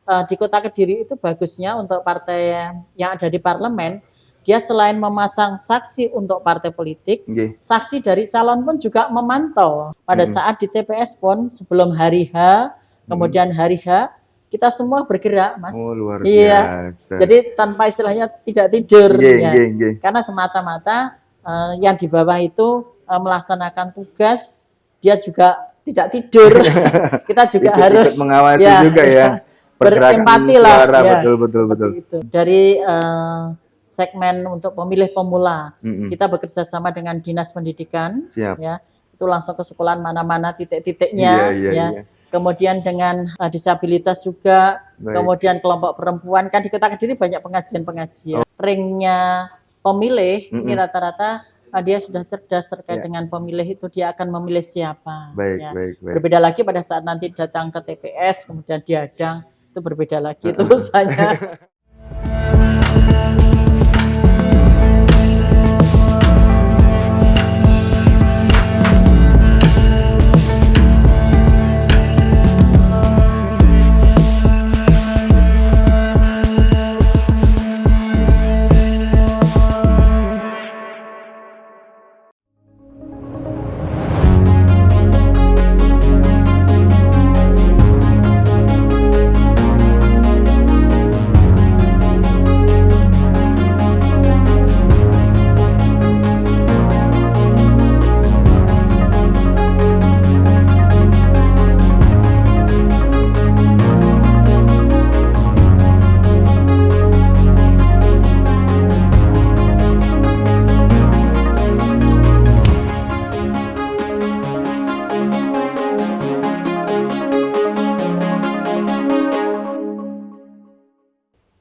di Kota Kediri itu bagusnya untuk partai yang ada di parlemen, dia selain memasang saksi untuk partai politik, saksi dari calon pun juga memantau. Pada saat di TPS pun sebelum hari H, kemudian hari H, kita semua bergerak, Mas. Oh, luar Iya. biasa. Jadi tanpa istilahnya tidak tidur, ya. Karena semata-mata yang di bawah itu melaksanakan tugas, dia juga tidak tidur. Kita juga harus ikut mengawasi juga ya. Berempati lah, suara, ya, betul. itu. Dari segmen untuk pemilih pemula, kita bekerja sama dengan Dinas Pendidikan, ya, itu langsung ke sekolahan mana-mana titik-titiknya, ya. Kemudian dengan disabilitas juga, kemudian kelompok perempuan, kan di Kota Kediri banyak pengajian-pengajian. Ringnya pemilih ini rata-rata dia sudah cerdas terkait dengan pemilih itu, dia akan memilih siapa. Berbeda lagi pada saat nanti datang ke TPS, kemudian diadang, itu berbeda lagi itu usahanya.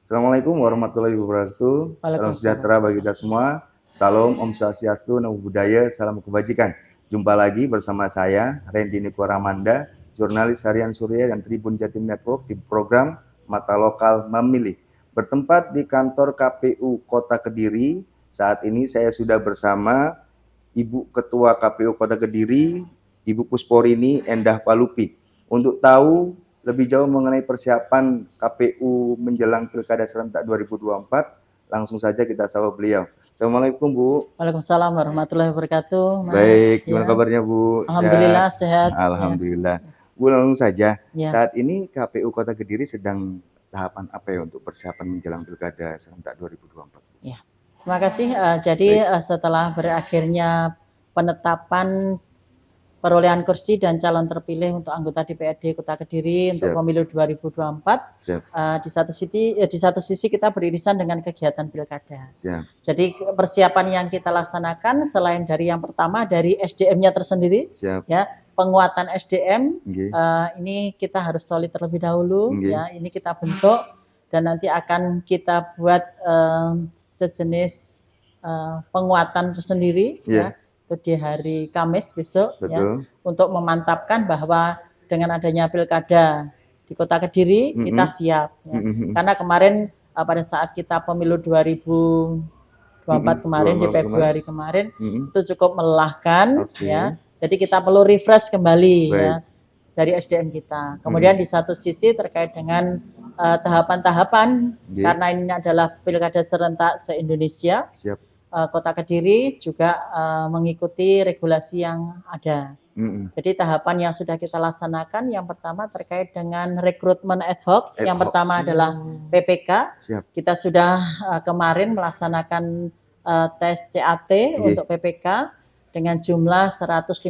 Assalamualaikum warahmatullahi wabarakatuh. Salam sejahtera bagi kita semua. Salam, Om Swastiastu, Namo Buddhaya, salam kebajikan. Jumpa lagi bersama saya, Randy Niko Ramanda, jurnalis harian Surya dan Tribun Jatim Network di program Mata Lokal Memilih. Bertempat di kantor KPU Kota Kediri. Saat ini saya sudah bersama Ibu Ketua KPU Kota Kediri, Ibu Pusporini Endah Palupi, untuk tahu lebih jauh mengenai persiapan KPU menjelang Pilkada Serentak 2024, langsung saja kita sapa beliau. Assalamualaikum, Bu. Waalaikumsalam warahmatullahi wabarakatuh, Mas. Baik, gimana kabarnya, Bu? Alhamdulillah sehat. Alhamdulillah. Bu, langsung saja. Saat ini KPU Kota Kediri sedang tahapan apa ya untuk persiapan menjelang Pilkada Serentak 2024? Ya, terima kasih. Jadi setelah berakhirnya penetapan perolehan kursi dan calon terpilih untuk anggota DPRD Kota Kediri untuk pemilu 2024. Di satu sisi kita beririsan dengan kegiatan pilkada. Jadi persiapan yang kita laksanakan selain dari yang pertama dari SDM-nya tersendiri, ya, penguatan SDM ini kita harus solid terlebih dahulu, ya, ini kita bentuk dan nanti akan kita buat sejenis penguatan tersendiri, ya. Itu di hari Kamis besok, ya, untuk memantapkan bahwa dengan adanya pilkada di Kota Kediri kita siap, ya. Karena kemarin pada saat kita pemilu 2024 kemarin di Februari kemarin itu cukup melelahkan, ya. Jadi kita perlu refresh kembali, ya, dari SDM kita. Kemudian di satu sisi terkait dengan tahapan-tahapan, karena ini adalah pilkada serentak se-Indonesia. Kota Kediri juga mengikuti regulasi yang ada. Jadi tahapan yang sudah kita laksanakan, yang pertama terkait dengan rekrutmen ad hoc. Yang pertama adalah PPK. Kita sudah kemarin melaksanakan tes CAT untuk PPK dengan jumlah 155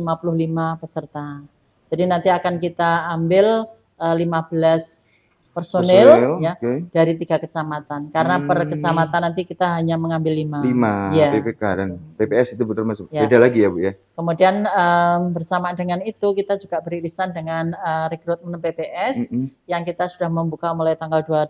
peserta. Jadi nanti akan kita ambil 15 personil ya, dari 3 kecamatan. Karena per kecamatan nanti kita hanya mengambil 5 PPK dan PPS itu betul masuk. Beda lagi ya, Bu, ya. Kemudian bersama dengan itu kita juga beririsan dengan rekrutmen PPS yang kita sudah membuka mulai tanggal 2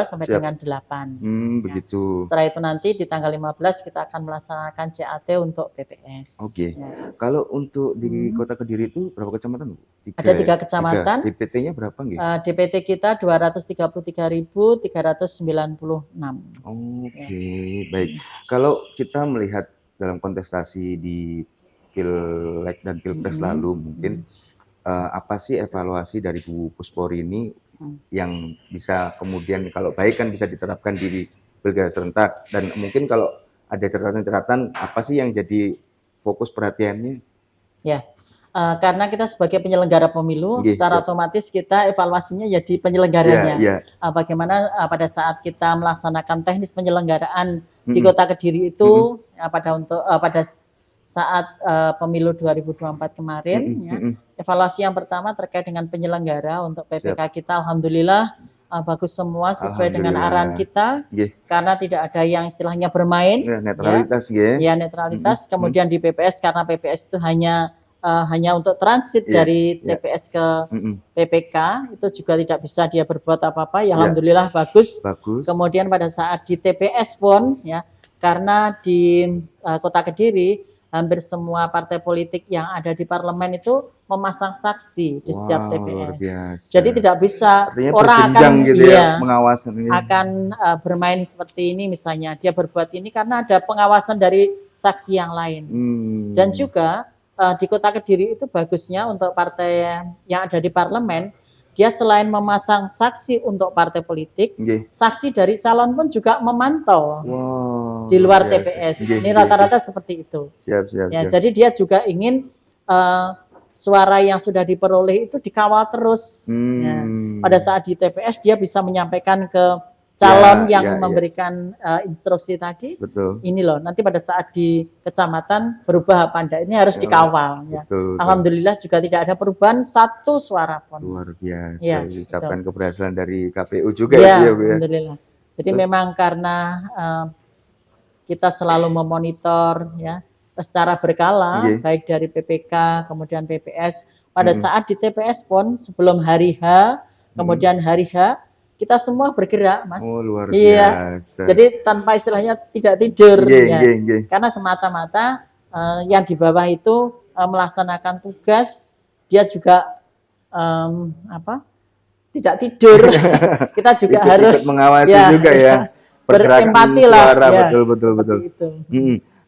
sampai dengan 8. Begitu. Setelah itu nanti di tanggal 15 kita akan melaksanakan CAT untuk PPS. Ya. Kalau untuk di Kota Kediri itu berapa kecamatan, Bu? Ada 3 kecamatan. DPT-nya berapa nggih? DPT kita 233.396. Baik. Kalau kita melihat dalam kontestasi di Pileg dan Pilpres lalu, mungkin apa sih evaluasi dari Bu Puspori ini yang bisa kemudian kalau baik kan bisa diterapkan di pilkada serentak, dan mungkin kalau ada catatan-catatan apa sih yang jadi fokus perhatiannya? Ya, karena kita sebagai penyelenggara pemilu, secara otomatis kita evaluasinya jadi penyelenggaranya. Bagaimana pada saat kita melaksanakan teknis penyelenggaraan di Kota Kediri itu, pada saat pemilu 2024 kemarin, evaluasi yang pertama terkait dengan penyelenggara untuk PPK kita, alhamdulillah bagus semua sesuai dengan arahan kita, karena tidak ada yang istilahnya bermain, netralitas, netralitas. Kemudian di PPS, karena PPS itu hanya untuk transit dari TPS ke PPK, itu juga tidak bisa dia berbuat apa-apa. Ya, alhamdulillah bagus. Kemudian pada saat di TPS pun, ya, karena di Kota Kediri hampir semua partai politik yang ada di parlemen itu memasang saksi di setiap TPS. Jadi tidak bisa orang akan gitu pengawasan akan bermain seperti ini, misalnya dia berbuat ini karena ada pengawasan dari saksi yang lain. Dan juga di Kota Kediri itu bagusnya untuk partai yang ada di parlemen, dia selain memasang saksi untuk partai politik, saksi dari calon pun juga memantau di luar TPS. Ini rata-rata seperti itu. Jadi dia juga ingin suara yang sudah diperoleh itu dikawal terus. Pada saat di TPS dia bisa menyampaikan ke calon yang memberikan instruksi tadi. Ini loh, nanti pada saat di kecamatan berubah apa enggak, ini harus dikawal. Alhamdulillah juga tidak ada perubahan satu suara pun. Luar biasa. Ucapkan keberhasilan dari KPU juga alhamdulillah. Jadi memang karena kita selalu memonitor secara berkala, baik dari PPK kemudian PPS. Pada saat di TPS pun sebelum hari H, kemudian hari H, kita semua bergerak, Mas. Luar biasa. Jadi tanpa istilahnya tidak tidur, karena semata-mata yang di bawah itu melaksanakan tugas, dia juga tidak tidur. Kita juga harus mengawasi juga berempati lah. Betul.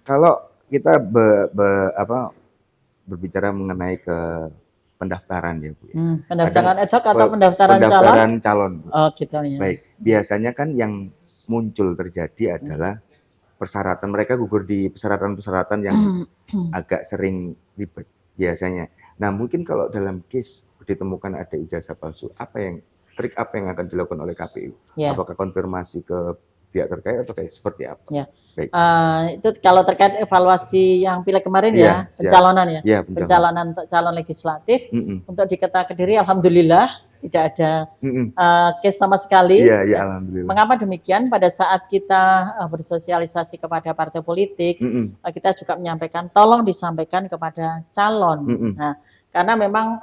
Kalau kita berbicara mengenai ke pendaftaran ya Bu. Pendaftaran ad hoc atau pendaftaran calon? Oh gitu ya. Baik, biasanya kan yang muncul terjadi adalah persyaratan, mereka gugur di persyaratan-persyaratan yang agak sering ribet biasanya. Nah mungkin kalau dalam case ditemukan ada ijazah palsu, trik apa yang akan dilakukan oleh KPU? Apakah konfirmasi ke pihak terkait atau kayak seperti apa? Baik. Itu kalau terkait evaluasi yang pileg kemarin pencalonan pencalonan untuk calon legislatif untuk di Kota Kediri, alhamdulillah tidak ada case sama sekali. Alhamdulillah. Mengapa demikian? Pada saat kita bersosialisasi kepada partai politik, kita juga menyampaikan tolong disampaikan kepada calon. Nah, karena memang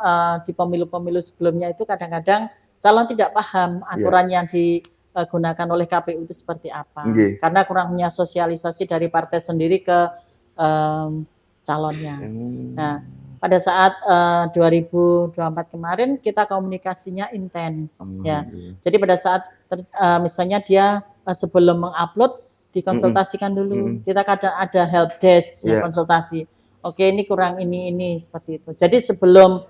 di pemilu-pemilu sebelumnya itu kadang-kadang calon tidak paham aturan yang digunakan oleh KPU itu seperti apa. Karena kurangnya sosialisasi dari partai sendiri ke calonnya. Nah, pada saat 2024 kemarin kita komunikasinya intens. Jadi pada saat misalnya dia sebelum mengupload dikonsultasikan dulu. Kita kadang ada help desk konsultasi. Oke, ini kurang ini seperti itu. Jadi sebelum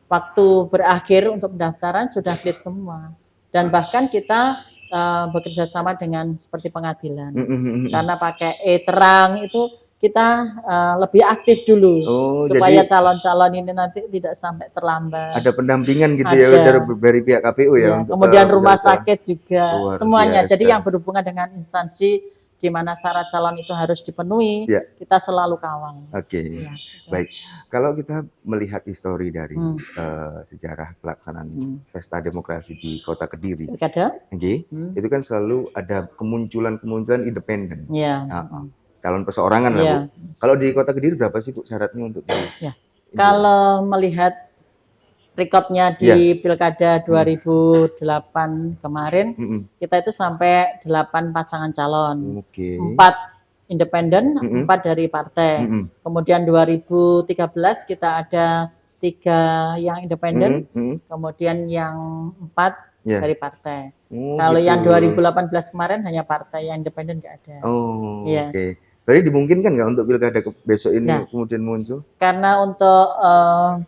waktu berakhir untuk pendaftaran sudah clear semua. Dan bahkan kita bekerja sama dengan seperti pengadilan. Karena pakai e-terang itu kita lebih aktif dulu supaya calon-calon ini nanti tidak sampai terlambat. Ada pendampingan gitu dari pihak KPU untuk kemudian rumah sakit juga semuanya. Jadi yang berhubungan dengan instansi di mana syarat calon itu harus dipenuhi, kita selalu kawal. Baik. Kalau kita melihat histori dari sejarah pelaksanaan pesta demokrasi di Kota Kediri, itu kan selalu ada kemunculan independen. Calon perseorangan lah Bu. Kalau di Kota Kediri berapa sih Bu syaratnya untuk Kalau melihat rekodnya di Pilkada 2008 kemarin, kita itu sampai 8 pasangan calon, 4 independen, 4 dari partai. Kemudian 2013 kita ada 3 yang independen, kemudian yang 4 dari partai. Kalau yang 2018 kemarin hanya partai, yang independen nggak ada. Berarti dimungkinkan nggak untuk pilkada besok ini Nah, kemudian muncul? karena untuk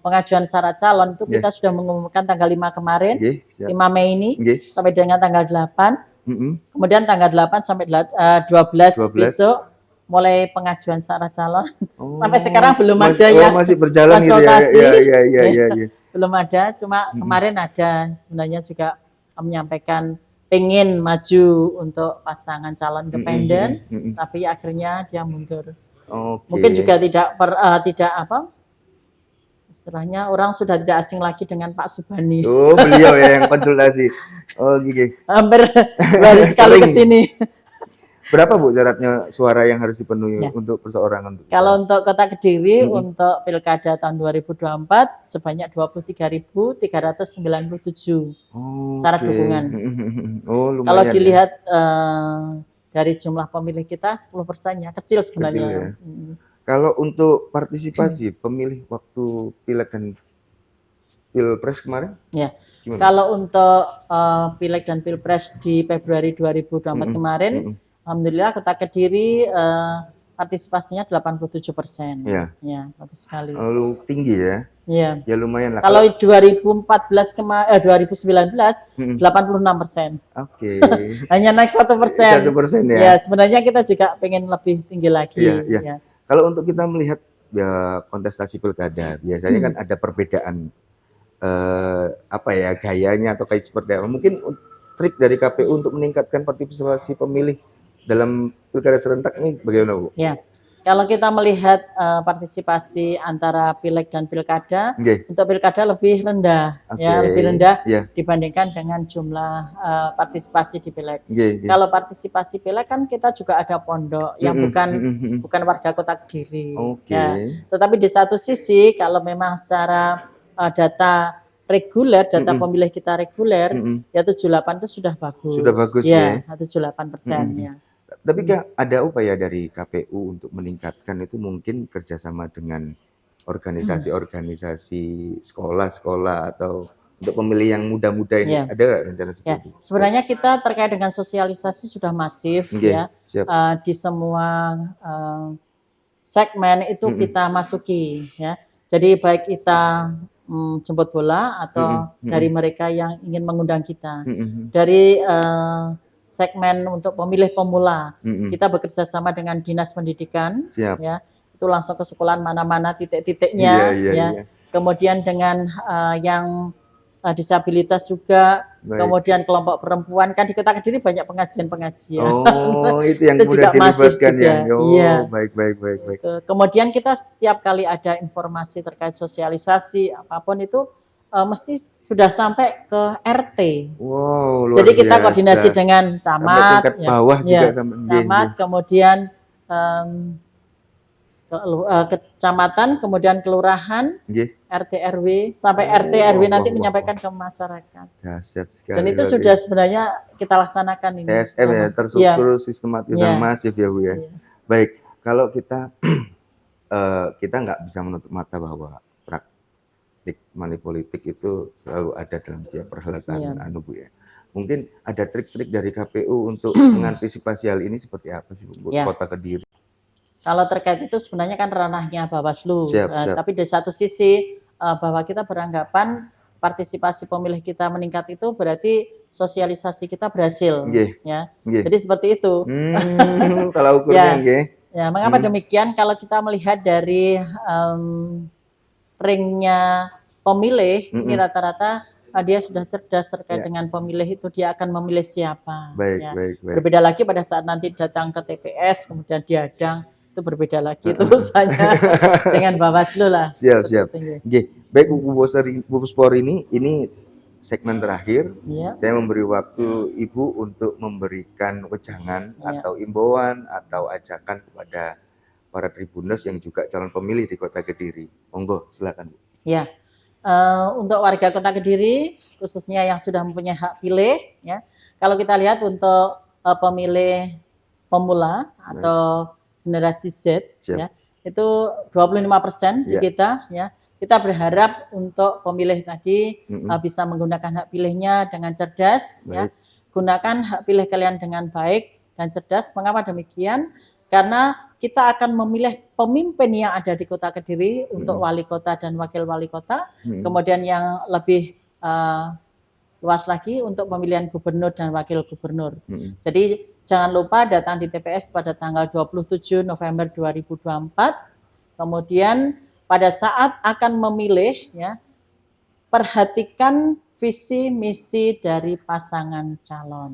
pengajuan syarat calon itu Nggih. kita sudah mengumumkan tanggal 5 kemarin, Nggih, siap. 5 Mei ini Nggih. sampai dengan tanggal 8. Mm-mm. Kemudian tanggal 8 sampai 12 12. besok mulai pengajuan syarat calon. Oh, Sampai sekarang belum ada yang masih berjalan gitu ya. konsultasi. Ya. Belum ada, cuma kemarin ada sebenarnya juga menyampaikan pengen maju untuk pasangan calon independen, tapi akhirnya dia mundur. Oke. Mungkin juga tidak apa istilahnya orang sudah tidak asing lagi dengan Pak Subhani. Oh, beliau ya yang konsultasi. Oh, gini. Hampir baru sekali ke sini. Berapa Bu syaratnya suara yang harus dipenuhi untuk perseorangan? Kalau untuk Kota Kediri untuk Pilkada tahun 2024 sebanyak 23.397 syarat dukungan. Oh, lumayan. Kalau dilihat dari jumlah pemilih kita 10%-nya kecil sebenarnya. Kecil, ya. Kalau untuk partisipasi pemilih waktu Pileg dan Pilpres kemarin? Ya. Gimana? Kalau untuk Pileg dan Pilpres di Februari 2024 kemarin, alhamdulillah Kota Kediri partisipasinya 87%. Ya, bagus sekali. Oh, tinggi ya? Ya. Ya lumayan lah. Kalau 2019 86%. Oke. Hanya naik 1%. 1% ya. Ya, sebenarnya kita juga pengen lebih tinggi lagi. Ya. Kalau untuk kita melihat ya, kontestasi pilkada, biasanya kan ada perbedaan gayanya atau kayak seperti apa. Mungkin trik dari KPU untuk meningkatkan partisipasi pemilih dalam pilkada serentak ini bagaimana, Bu? Ya, kalau kita melihat partisipasi antara pileg dan pilkada, untuk pilkada lebih rendah, lebih rendah dibandingkan dengan jumlah partisipasi di pileg. Kalau partisipasi pileg kan kita juga ada pondok yang bukan warga Kota Kediri. Tetapi di satu sisi kalau memang secara data reguler, data pemilih kita reguler, ya 78 itu sudah bagus. Sudah bagus ya. 78%. Tapi ada upaya dari KPU untuk meningkatkan itu mungkin kerjasama dengan organisasi-organisasi sekolah-sekolah atau untuk pemilih yang muda-muda ini ada rencana seperti itu? Sebenarnya kita terkait dengan sosialisasi sudah masif di semua segmen itu kita masuki ya. Jadi baik kita jemput bola atau dari mereka yang ingin mengundang kita dari segmen untuk pemilih pemula, kita bekerja sama dengan Dinas Pendidikan, ya, itu langsung ke sekolahan mana-mana titik-titiknya, Kemudian dengan yang disabilitas juga, kemudian kelompok perempuan, kan di Kota Kediri banyak pengajian-pengajian. Oh, itu yang itu mudah dilibatkan ya. Baik. Kemudian kita setiap kali ada informasi terkait sosialisasi apapun itu mesti sudah sampai ke RT. Wow, luar Jadi kita biasa. koordinasi dengan camat, tingkat bawah juga camat, kemudian kecamatan, kemudian kelurahan, RT RW, sampai RT RW nanti menyampaikan ke masyarakat. Dahsyat sekali. Dan itu sudah sebenarnya kita laksanakan ini. TSM ya, terstruktur sistematis dan masif ya Bu ya. Baik, kalau kita nggak bisa menutup mata bahwa money politik itu selalu ada dalam tiap perhelatan Bu ya. Mungkin ada trik-trik dari KPU untuk mengantisipasi hal ini seperti apa sih Bu, Kota Kediri? Kalau terkait itu sebenarnya kan ranahnya Bawaslu, tapi dari satu sisi bahwa kita beranggapan partisipasi pemilih kita meningkat itu berarti sosialisasi kita berhasil, ya. Jadi seperti itu. Kalau ukurnya, ya, mengapa demikian? Kalau kita melihat dari ringnya pemilih, ini rata-rata dia sudah cerdas terkait dengan pemilih itu, dia akan memilih siapa. Baik. Berbeda lagi pada saat nanti datang ke TPS, kemudian diadang, itu berbeda lagi, itu urusannya dengan Bawaslu lah. Siap. Baik Bu Puspori, ini segmen terakhir. Saya memberi waktu Ibu untuk memberikan wejangan atau imbauan atau ajakan kepada para Tribuners yang juga calon pemilih di Kota Kediri. Monggo, silakan Bu. Ya, untuk warga Kota Kediri, khususnya yang sudah mempunyai hak pilih, ya. Kalau kita lihat untuk pemilih pemula atau generasi Z, ya, itu 25% di kita, ya. Kita berharap untuk pemilih tadi bisa menggunakan hak pilihnya dengan cerdas, ya. Gunakan hak pilih kalian dengan baik dan cerdas. Mengapa demikian? karena kita akan memilih pemimpin yang ada di Kota Kediri untuk wali kota dan wakil wali kota, kemudian yang lebih luas lagi untuk pemilihan gubernur dan wakil gubernur. Jadi jangan lupa datang di TPS pada tanggal 27 November 2024. Kemudian pada saat akan memilih, ya, perhatikan visi misi dari pasangan calon.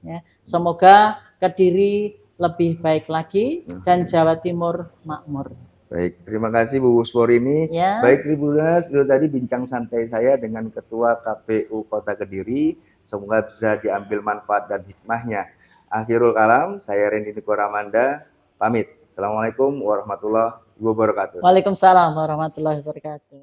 Ya, semoga Kediri lebih baik lagi dan Jawa Timur makmur. Baik, terima kasih Bu Sporini. Ya. Baik Tribuners, itu tadi bincang santai saya dengan Ketua KPU Kota Kediri. Semoga bisa diambil manfaat dan hikmahnya. Akhirul kalam, saya Randy Nikoramanda, pamit. Assalamualaikum warahmatullahi wabarakatuh. Waalaikumsalam warahmatullahi wabarakatuh.